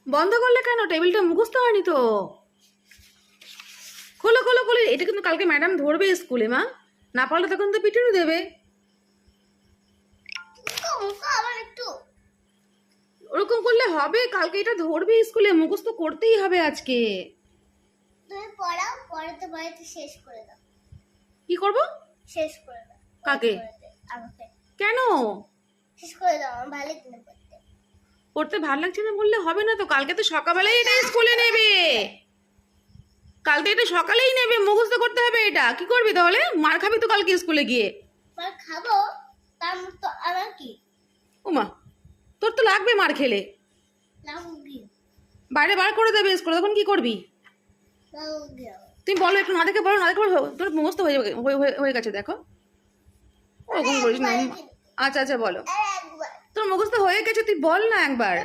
বন্ধ করলে কেন? টেবিলটা মুখস্থ হয়নি তো। খোলো খোলো খোলো, এটা কিন্তু কালকে ম্যাডাম ধরবে স্কুলে মা, না পারলে তখন তো পিটুনি দেবে। আবার একটু ওরকম করলে হবে? কালকে এটা ধরবে স্কুলে, মুখস্থ করতেই হবে আজকে। তুমি পড়াও, পড়াতে পড়াতে শেষ করে দাও। কি করব? শেষ করে দাও। কাকে? আমাকে কেন? শেষ করে দাও, আমার ভালো লাগে না পড়তে। পড়তে ভালো লাগছে না বললে হবে না তো, কালকে তো সকালবেলায় এটা স্কুলে নেবে। কালকে এটা সকালেই নেবে, মুখস্থ করতে হবে এটা। কি করবি তাহলে? মার খাবি তো কালকে স্কুলে গিয়ে। মার খাবো, তার মতো আমার কি ওমা, তোর তো লাগবে মার খেলে। লাগবে? বাইরে বার করে দেবে স্কুলে, তখন কি করবি? লাগবে তুমি বলো একটু, না দেখে বলো, না দেখে বলো, তোর মুখস্থ হয়ে গেছে দেখো। ওরকম করিস না। আচ্ছা আচ্ছা বলো, আর একবার তোর মুখস্থ হয়ে গেছে, তুই বল না একবার।